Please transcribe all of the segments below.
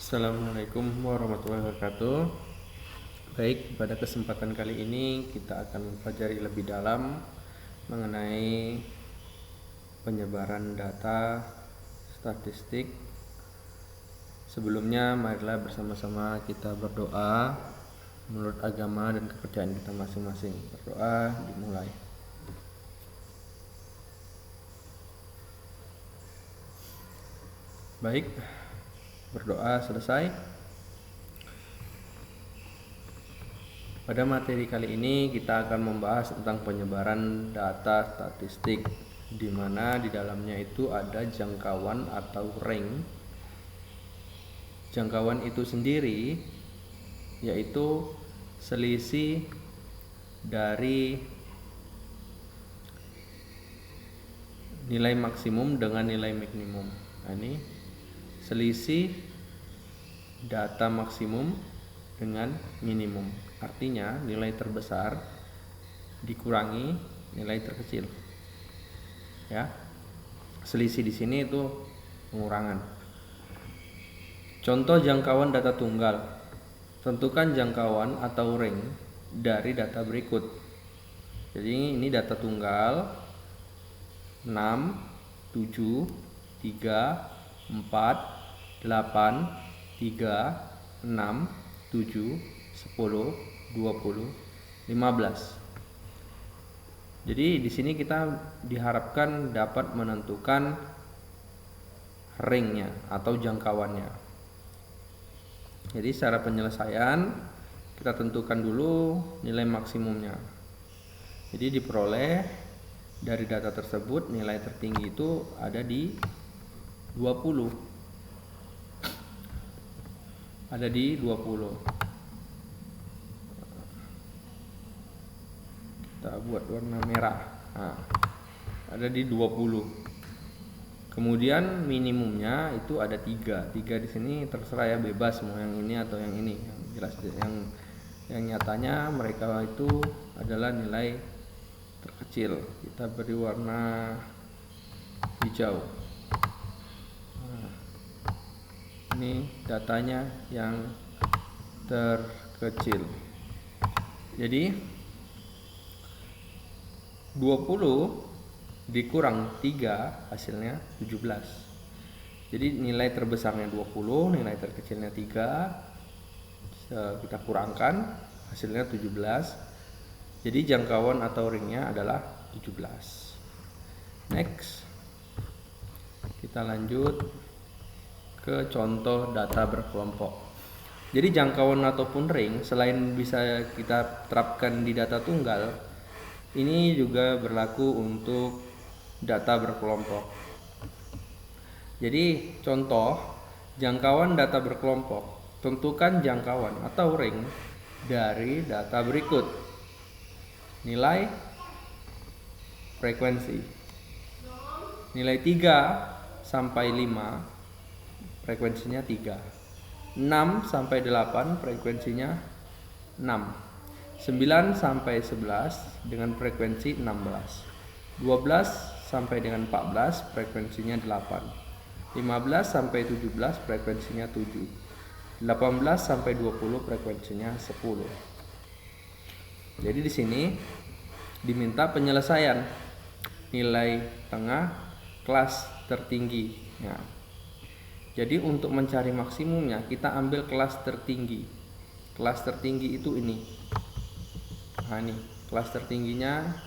Assalamualaikum warahmatullahi wabarakatuh. Baik, pada kesempatan kali ini kita akan mempelajari lebih dalam mengenai penyebaran data statistik. Sebelumnya marilah bersama-sama kita berdoa menurut agama dan kepercayaan kita masing-masing. Berdoa dimulai. Baik, berdoa selesai. Pada materi kali ini kita akan membahas tentang penyebaran data statistik, di mana di dalamnya itu ada jangkauan atau range. Jangkauan itu sendiri yaitu selisih dari nilai maksimum dengan nilai minimum. Nah, ini selisih data maksimum dengan minimum. Artinya nilai terbesar dikurangi nilai terkecil. Ya. Selisih di sini itu pengurangan. Contoh jangkauan data tunggal. Tentukan jangkauan atau range dari data berikut. Jadi ini data tunggal 6, 7, 3, 4, 8, 3, 6, 7, 10, 20, 15. Jadi di sini kita diharapkan dapat menentukan range-nya atau jangkauannya. Jadi secara penyelesaian kita tentukan dulu nilai maksimumnya. Jadi diperoleh dari data tersebut nilai tertinggi itu ada di 20. Ada di 20. Kita buat warna merah. Nah, ada di 20. Kemudian minimumnya itu ada 3. 3 di sini terserah ya, bebas mau yang ini atau yang ini. Yang jelas yang nyatanya mereka itu adalah nilai terkecil. Kita beri warna hijau. Nah, ini datanya yang terkecil. Jadi 20 dikurang 3 hasilnya 17. Jadi nilai terbesarnya 20, nilai terkecilnya 3. Kita kurangkan hasilnya 17. Jadi jangkauan atau ringnya adalah 17. Next. Kita lanjut ke contoh data berkelompok. Jadi jangkauan ataupun ring selain bisa kita terapkan di data tunggal, ini juga berlaku untuk data berkelompok. Jadi contoh jangkauan data berkelompok. Tentukan jangkauan atau ring dari data berikut. Nilai frekuensi. Nilai 3 sampai 5 frekuensinya 3. 6 sampai 8 frekuensinya 6. 9 sampai 11 dengan frekuensi 16. 12 sampai dengan 14 frekuensinya 8. 15 sampai 17 frekuensinya 7. 18 sampai 20 frekuensinya 10. Jadi di sini diminta penyelesaian nilai tengah kelas tertinggi. Nah, jadi untuk mencari maksimumnya kita ambil kelas tertinggi. Kelas tertinggi itu ini. Nah, ini kelas tertingginya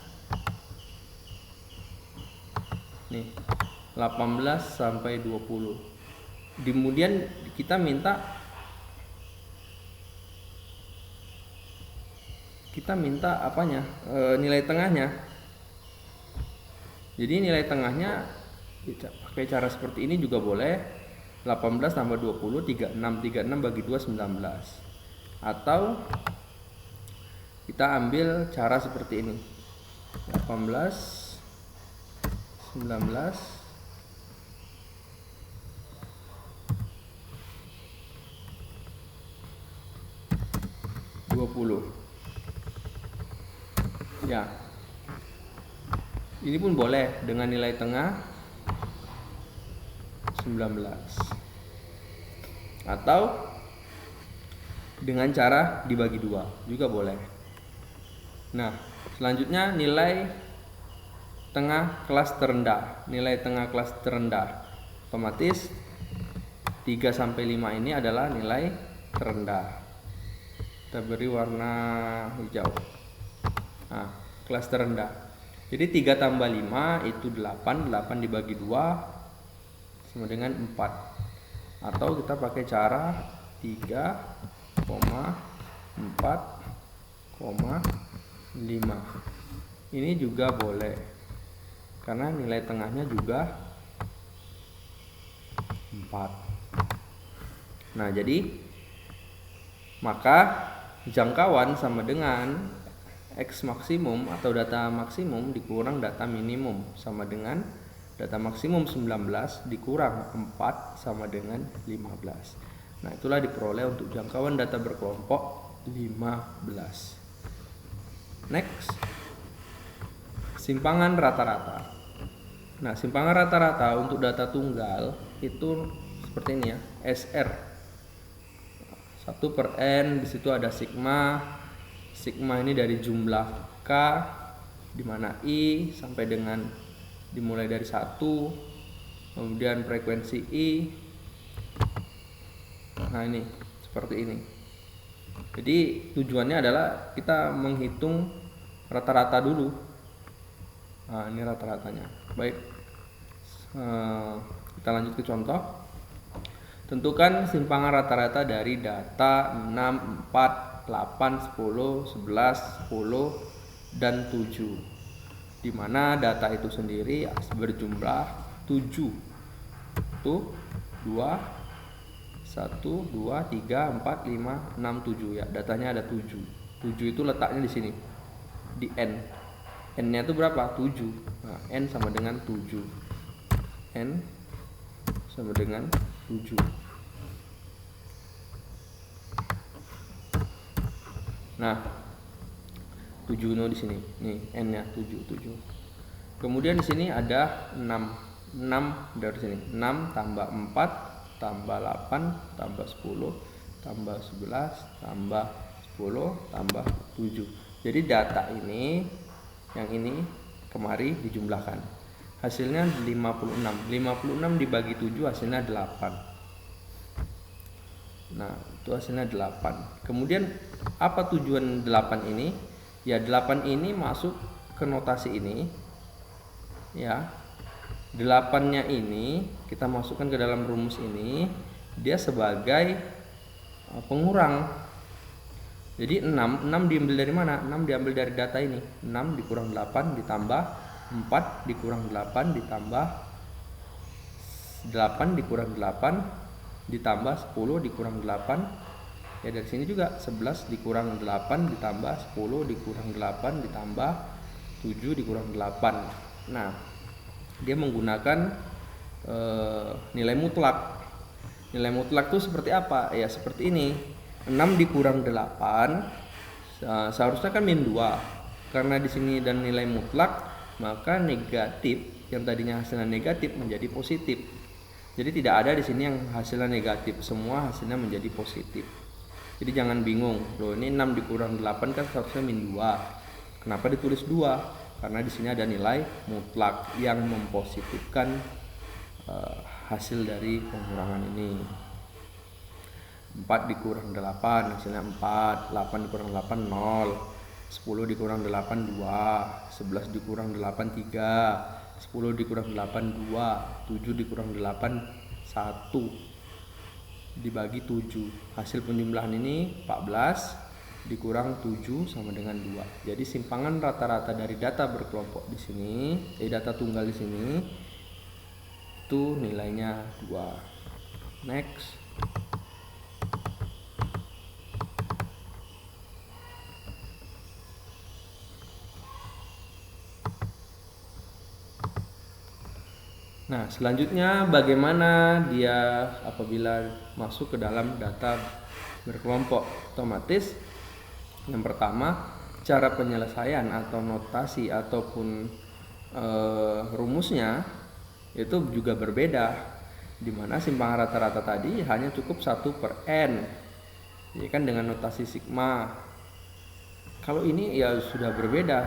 nih 18 sampai 20. Kemudian kita minta apanya? Nilai tengahnya. Jadi nilai tengahnya pakai cara seperti ini juga boleh. 18 tambah 20 36 bagi 2 19. Atau kita ambil cara seperti ini. 18 19 20. Ya. Ini pun boleh dengan nilai tengah 19. atau dengan cara dibagi 2 juga boleh. Nah, selanjutnya nilai tengah kelas terendah. Nilai tengah kelas terendah otomatis 3 sampai 5 ini adalah nilai terendah. Kita beri warna hijau. Nah, kelas terendah. Jadi 3 tambah 5 itu 8. 8 dibagi 2 sama dengan 4. Atau kita pakai cara 3,4,5. Ini juga boleh, karena nilai tengahnya juga 4. Nah, jadi maka jangkauan sama dengan X maksimum atau data maksimum dikurang data minimum sama dengan data maksimum 19 dikurang 4 sama dengan 15. Nah, itulah diperoleh untuk jangkauan data berkelompok 15. Next, simpangan rata-rata. Nah, simpangan rata-rata untuk data tunggal itu seperti ini ya, SR 1/n. Di situ ada sigma. Sigma ini dari jumlah K, di mana I sampai dengan dimulai dari 1, kemudian frekuensi I. Nah, ini seperti ini. Jadi tujuannya adalah kita menghitung rata-rata dulu. Nah, ini rata-ratanya. Baik, kita lanjut ke contoh. Tentukan simpangan rata-rata dari data 6, 4, 8, 10, 11, 10, dan 7, di mana data itu sendiri berjumlah 7. Tuh 2, 1, 2, 3, 4, 5, 6, 7 ya. Datanya ada 7. 7 itu letaknya di sini, di N. N-nya itu berapa? 7. Nah, N sama dengan 7. N sama dengan 7. Nah, 7 di sini. Nih, N-nya 7. Kemudian di sini ada 6. 6 dari sini. 6 tambah 4 tambah 8 tambah 10 tambah 11 tambah 10 tambah 7. Jadi data ini, yang ini kemari dijumlahkan. Hasilnya 56. 56 dibagi 7 hasilnya 8. Nah, itu hasilnya 8. Kemudian apa tujuan 8 ini? Ya, 8 ini masuk ke notasi ini. Ya. 8-nya ini kita masukkan ke dalam rumus ini. Dia sebagai pengurang. Jadi 6 diambil dari mana? 6 diambil dari data ini. 6 dikurang 8 ditambah 4 dikurang 8 ditambah 8 dikurang 8 ditambah 10 dikurang 8. Ya, dari sini juga 11 dikurang 8 ditambah 10 dikurang 8 ditambah 7 dikurang 8. Nah, dia menggunakan nilai mutlak. Nilai mutlak itu seperti apa? Ya, seperti ini. 6 dikurang 8 seharusnya kan min 2. Karena di sini dan nilai mutlak, maka negatif yang tadinya hasilnya negatif menjadi positif. Jadi tidak ada di sini yang hasilnya negatif, semua hasilnya menjadi positif. Jadi jangan bingung, loh ini 6 dikurang 8 kan seharusnya min 2. Kenapa ditulis 2? Karena di sini ada nilai mutlak yang mempositifkan hasil dari pengurangan ini. 4 dikurang 8 hasilnya 4, 8 dikurang 8 0, 10 dikurang 8 2, 11 dikurang 8 3, 10 dikurang 8 2, 7 dikurang 8 1, dibagi 7. Hasil penjumlahan ini 14 dikurang 7 sama dengan 2. Jadi simpangan rata-rata dari data berkelompok di sini, data tunggal di sini itu nilainya 2. Next. Nah, selanjutnya bagaimana dia apabila masuk ke dalam data berkelompok? Otomatis yang pertama, cara penyelesaian atau notasi ataupun rumusnya itu juga berbeda. dimana simpangan rata-rata tadi hanya cukup 1/n, ya kan, dengan notasi sigma. Kalau ini ya sudah berbeda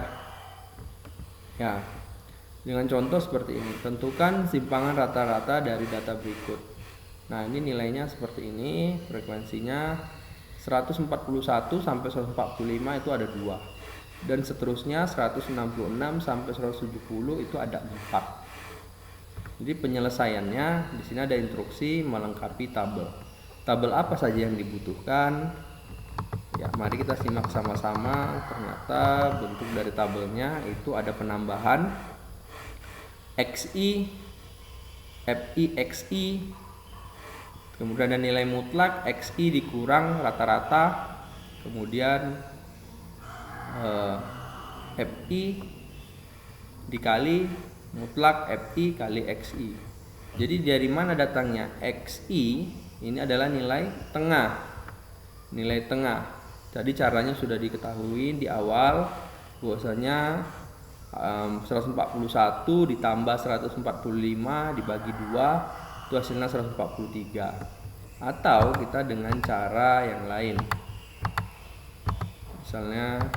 ya, dengan contoh seperti ini. Tentukan simpangan rata-rata dari data berikut. Nah, ini nilainya seperti ini, frekuensinya 141 sampai 145 itu ada 2, dan seterusnya 166 sampai 170 itu ada 4. Jadi penyelesaiannya di sini ada instruksi melengkapi tabel. Tabel apa saja yang dibutuhkan? Ya, mari kita simak sama-sama. Ternyata bentuk dari tabelnya itu ada penambahan XI, FI, XI, kemudian ada nilai mutlak XI dikurang rata-rata, kemudian FI dikali mutlak FI kali XI. Jadi dari mana datangnya? XI ini adalah nilai tengah. Nilai tengah. Jadi caranya sudah diketahui di awal, bahwasanya 141 ditambah 145 dibagi 2 itu hasilnya 143. Atau kita dengan cara yang lain. Misalnya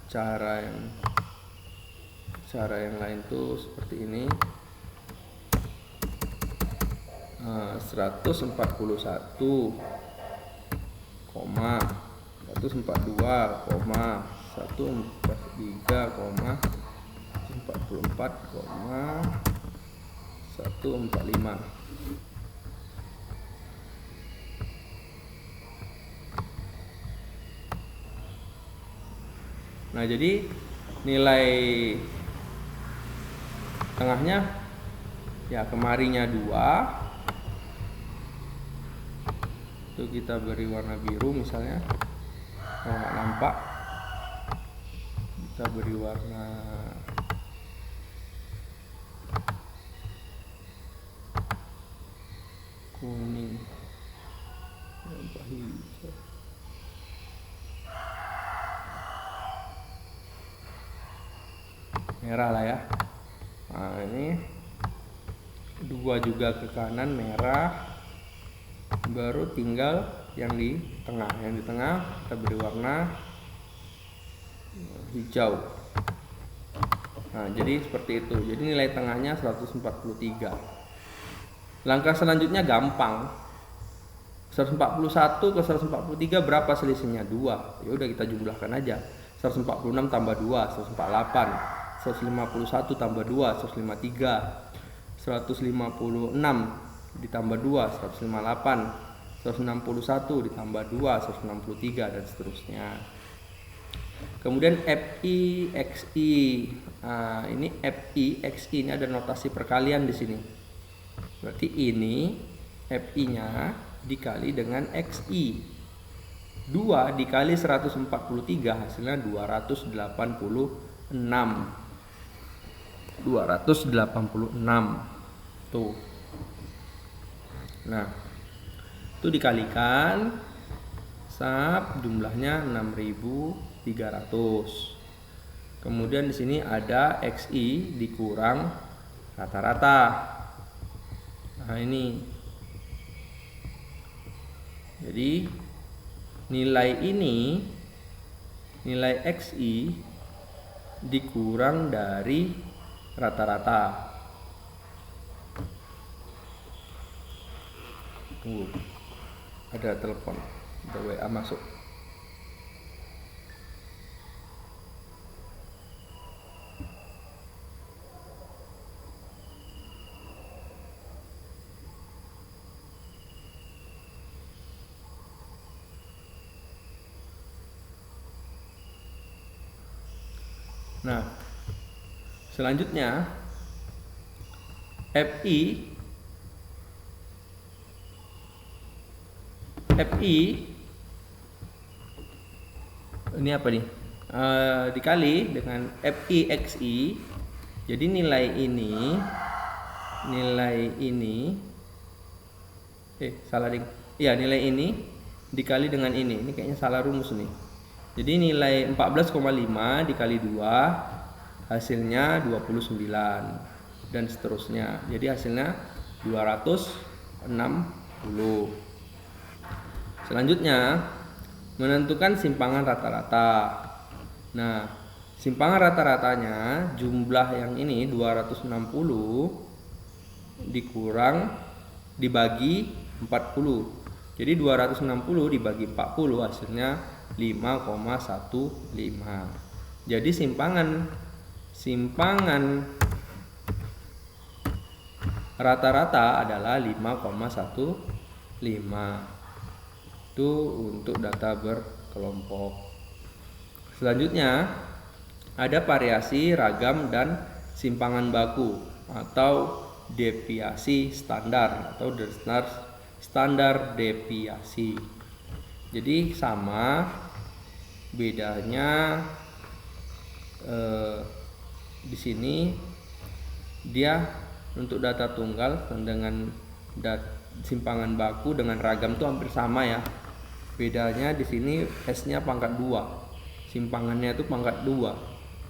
cara yang lain tuh seperti ini. 141, 142, 143,144,145. Nah, jadi nilai tengahnya ya kemarinya 2. Itu kita beri warna biru misalnya, kalau nggak nampak kita beri warna kuning, hijau. Merah lah ya. Nah, ini 2 juga ke kanan merah, baru tinggal yang di tengah. Yang di tengah kita beri warna hijau. Nah, jadi seperti itu. Jadi nilai tengahnya 143. Langkah selanjutnya gampang. 141 ke 143 berapa selisihnya? 2. Ya udah kita jumlahkan aja. 146 tambah 2, 148. 151 tambah 2, 153. 156 ditambah 2, 158. 161 ditambah 2, 163, dan seterusnya. Kemudian FI, XI. Nah, ini FI, XI ini ada notasi perkalian di sini. Berarti ini FI-nya dikali dengan XI. 2 dikali 143 hasilnya 286. 286. Tuh. Nah, itu dikalikan jumlahnya 6.300. Kemudian di sini ada XI dikurang rata-rata. Nah, ini. Jadi nilai XI dikurang dari rata-rata. Tunggu, ada telepon, ada WA masuk. Nah, selanjutnya FI ini apa nih? Dikali dengan FI XI. Jadi nilai ini salah ding. Iya, nilai ini dikali dengan ini. Ini kayaknya salah rumus nih. Jadi nilai 14,5 dikali 2 hasilnya 29. dan seterusnya. Jadi hasilnya 260. Selanjutnya menentukan simpangan rata-rata. Nah, simpangan rata-ratanya jumlah yang ini 260 dibagi 40. Jadi 260 dibagi 40 hasilnya 5,15. Jadi simpangan rata-rata adalah 5,15. Itu untuk data berkelompok. Selanjutnya ada variasi ragam dan simpangan baku atau deviasi standar atau standar deviasi. Jadi sama, bedanya di sini dia untuk data tunggal dengan simpangan baku dengan ragam itu hampir sama ya. Bedanya di sini S-nya pangkat 2. Simpangannya itu pangkat 2.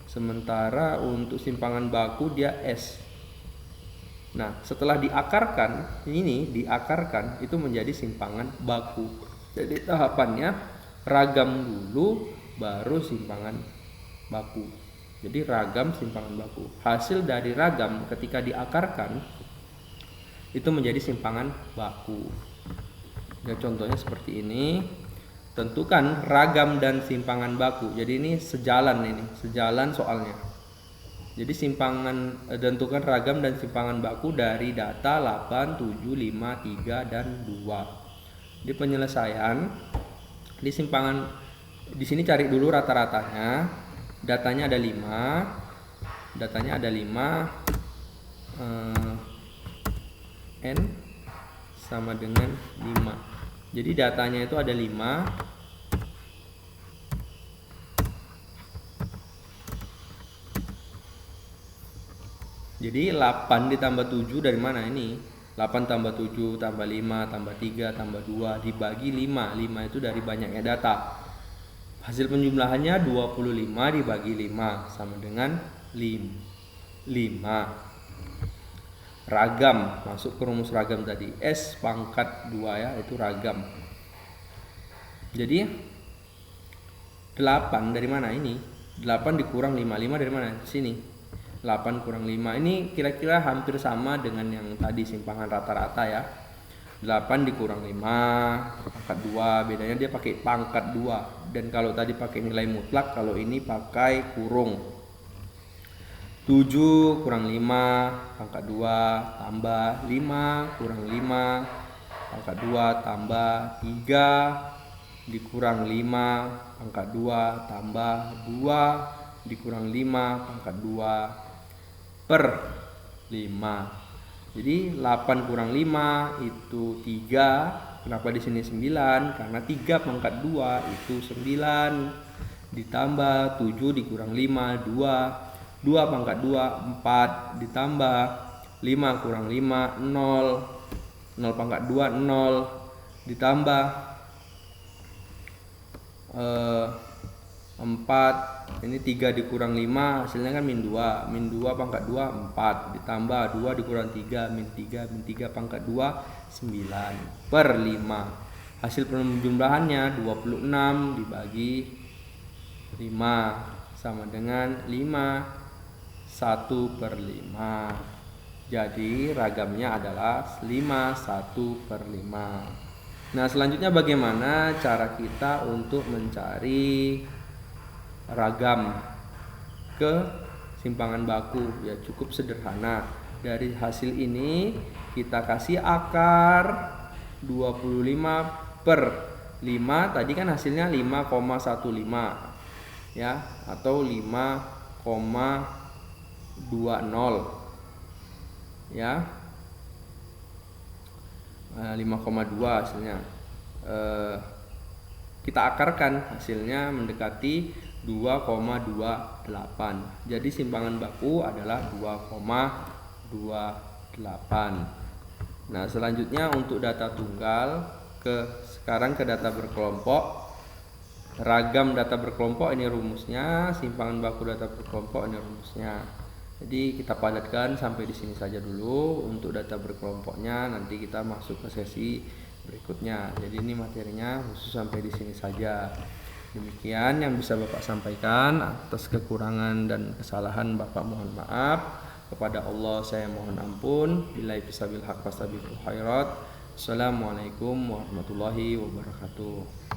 Sementara untuk simpangan baku dia S. Nah, setelah diakarkan itu menjadi simpangan baku. Jadi tahapannya ragam dulu baru simpangan baku. Jadi ragam simpangan baku. Hasil dari ragam ketika diakarkan itu menjadi simpangan baku. Ya, contohnya seperti ini. Tentukan ragam dan simpangan baku. Jadi ini sejalan soalnya. Jadi tentukan ragam dan simpangan baku dari data 8, 7, 5, 3 dan 2. Di penyelesaian di sini cari dulu rata-ratanya. Datanya ada 5. N sama dengan 5. Jadi datanya itu ada 5. Jadi 8 ditambah 7 dari mana ini? 8 tambah 7 tambah 5 tambah 3 tambah 2 dibagi 5. 5 itu dari banyaknya data. Hasil penjumlahannya 25 dibagi 5 sama dengan 5. Ragam, masuk ke rumus ragam tadi. S pangkat 2 ya, itu ragam. Jadi 8 dari mana ini? 8 dikurang 5. 5 dari mana? Sini. 8 kurang 5. Ini kira-kira hampir sama dengan yang tadi simpangan rata-rata ya. 8 dikurang 5 pangkat 2. Bedanya dia pakai pangkat 2. Dan kalau tadi pakai nilai mutlak, kalau ini pakai kurung. 7 kurang 5 pangkat 2 tambah 5 kurang 5 pangkat 2 tambah 3 dikurang 5 pangkat 2 tambah 2 dikurang 5 pangkat 2 per 5. Jadi 8 kurang 5 itu 3. Kenapa di sini 9? Karena 3 pangkat 2 itu 9 ditambah 7 dikurang 5 2. 2 pangkat 2 4 ditambah 5 kurang 5 0. 0 pangkat 2 0 ditambah 4. Ini 3 dikurang 5 hasilnya kan min 2. Min 2 pangkat 2 4 ditambah 2 dikurang 3 min 3 pangkat 2 9 per 5. Hasil penjumlahannya 26 dibagi 5 sama dengan 5 1 per 5. Jadi ragamnya adalah 5 1 per 5. Nah, selanjutnya bagaimana cara kita untuk mencari ragam ke simpangan baku? Ya cukup sederhana. Dari hasil ini kita kasih akar 25 per 5. Tadi kan hasilnya 5,15 ya, atau 5,20 ya, 5,2 hasilnya. Kita akarkan, hasilnya mendekati 2,28. Jadi simpangan baku adalah 2,28. Nah, selanjutnya untuk data tunggal, sekarang ke data berkelompok. Ragam data berkelompok ini rumusnya, simpangan baku data berkelompok ini rumusnya. Jadi kita padatkan sampai di sini saja dulu untuk data berkelompoknya, nanti kita masuk ke sesi berikutnya. Jadi ini materinya khusus sampai di sini saja. Demikian yang bisa Bapak sampaikan. Atas kekurangan dan kesalahan Bapak mohon maaf. Kepada Allah saya mohon ampun. Billahi bisabil haq fastabiqul khairat. Assalamualaikum warahmatullahi wabarakatuh.